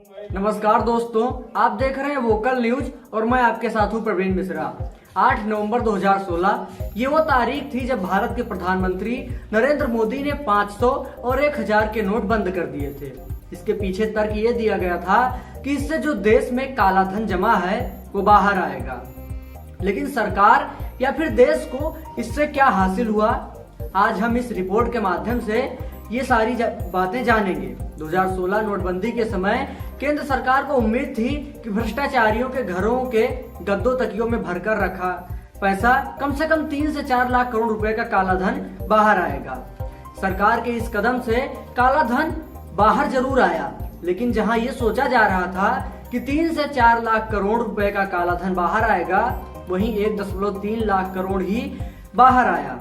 नमस्कार दोस्तों, आप देख रहे हैं वोकल न्यूज और मैं आपके साथ हूं प्रवीण मिश्रा। 8 नवंबर 2016 ये वो तारीख थी जब भारत के प्रधानमंत्री नरेंद्र मोदी ने 500 और 1000 के नोट बंद कर दिए थे। इसके पीछे तर्क ये दिया गया था कि इससे जो देश में काला धन जमा है वो बाहर आएगा। लेकिन सरकार या फिर देश को इससे क्या हासिल हुआ, आज हम इस रिपोर्ट के माध्यम से ये सारी बातें जानेंगे। 2016 नोटबंदी के समय केंद्र सरकार को उम्मीद थी कि भ्रष्टाचारियों के घरों के गद्दों तकियों में भरकर रखा पैसा कम से कम 3 से 4 लाख करोड़ रुपए का काला धन बाहर आएगा। सरकार के इस कदम से काला धन बाहर जरूर आया, लेकिन जहां ये सोचा जा रहा था कि 3 से 4 लाख करोड़ रुपए का काला धन बाहर आएगा, वहीं 1.3 लाख करोड़ ही बाहर आया।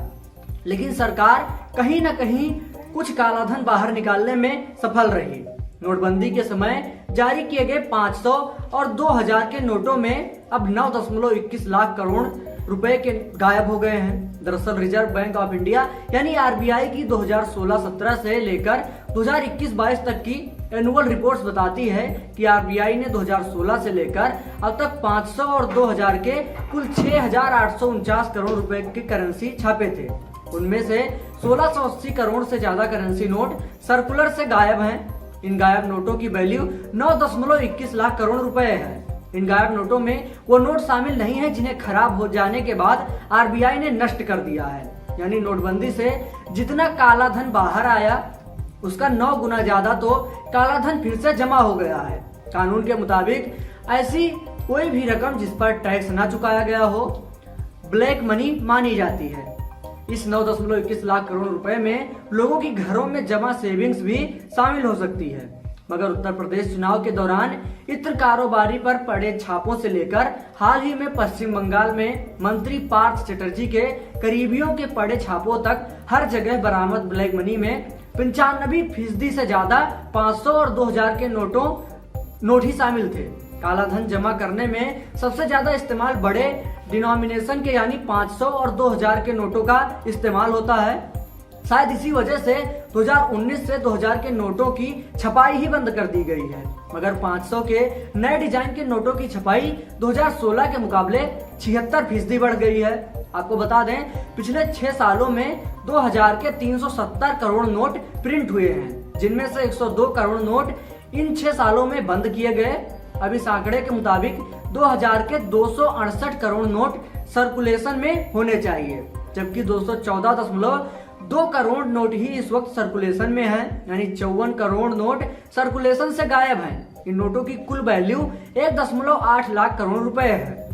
लेकिन सरकार कहीं न कहीं कुछ काला धन बाहर निकालने में सफल रही। नोटबंदी के समय जारी किए गए 500 और 2000 के नोटों में अब 9.21 लाख करोड़ रुपए के गायब हो गए हैं। दरअसल रिजर्व बैंक ऑफ इंडिया यानी आरबीआई की 2016-17 से लेकर 2021-22 तक की एनुअल रिपोर्ट्स बताती है कि आरबीआई ने 2016 से लेकर अब तक 500 और 2000 के कुल 6,849 करोड़ रुपए की करेंसी छापे थे। उनमें से 1680 करोड़ से ज्यादा करेंसी नोट सर्कुलर से गायब हैं। इन गायब नोटों की वैल्यू 9.21 लाख करोड़ रुपए है। इन गायब नोटों में वो नोट शामिल नहीं है जिन्हें खराब हो जाने के बाद आरबीआई ने नष्ट कर दिया है। यानी नोटबंदी से जितना काला धन बाहर आया उसका 9 गुना ज्यादा तो काला धन फिर से जमा हो गया है। कानून के मुताबिक ऐसी कोई भी रकम जिस पर टैक्स न चुकाया गया हो ब्लैक मनी मानी जाती है। इस 9.21 लाख करोड़ रुपए में लोगों की घरों में जमा सेविंग्स भी शामिल हो सकती है। मगर उत्तर प्रदेश चुनाव के दौरान इत्र कारोबारी पर पड़े छापों से लेकर हाल ही में पश्चिम बंगाल में मंत्री पार्थ चटर्जी के करीबियों के पड़े छापों तक हर जगह बरामद ब्लैक मनी में 95% से ज्यादा 500 और 2000 के नोट ही शामिल थे। काला धन जमा करने में सबसे ज्यादा इस्तेमाल बड़े डिनोमिनेशन के यानी 500 और 2000 के नोटों का इस्तेमाल होता है। शायद इसी वजह से 2019 से 2000 के नोटों की छपाई ही बंद कर दी गई है। मगर 500 के नए डिजाइन के नोटों की छपाई 2016 के मुकाबले 76% बढ़ गई है। आपको बता दें, पिछले 6 सालों में 2000 के 370 करोड़ नोट प्रिंट हुए हैं, जिनमें से 102 करोड़ नोट इन 6 सालों में बंद किए गए। अब इस आंकड़े के मुताबिक 2000 के 268 करोड़ नोट सर्कुलेशन में होने चाहिए, जबकि 214.2 करोड़ नोट ही इस वक्त सर्कुलेशन में है। यानी 54 करोड़ नोट सर्कुलेशन से गायब हैं। इन नोटों की कुल वैल्यू 1.8 लाख करोड़ रुपए है।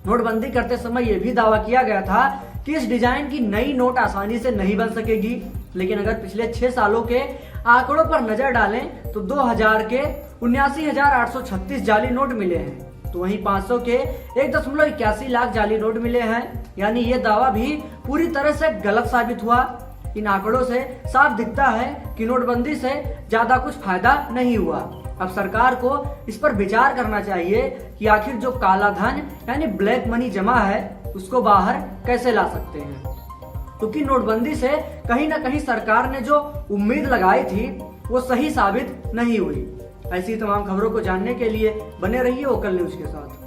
नोटबंदी करते समय यह भी दावा किया गया था कि इस डिजाइन की नई नोट आसानी से नहीं बन सकेगी। लेकिन अगर पिछले 6 सालों के आंकड़ों पर नजर डालें तो 2000 के 79,836 जाली नोट मिले हैं, तो वहीं 500 के 1.81 लाख जाली नोट मिले हैं। यानी ये दावा भी पूरी तरह से गलत साबित हुआ। इन आंकड़ों से साफ दिखता है कि नोटबंदी से ज्यादा कुछ फायदा नहीं हुआ। अब सरकार को इस पर विचार करना चाहिए कि आखिर जो काला धन यानी ब्लैक मनी जमा है उसको बाहर कैसे ला सकते हैं, क्योंकि नोटबंदी से कहीं ना कहीं सरकार ने जो उम्मीद लगाई थी वो सही साबित नहीं हुई। ऐसी तमाम खबरों को जानने के लिए बने रहिए वोकल न्यूज के साथ।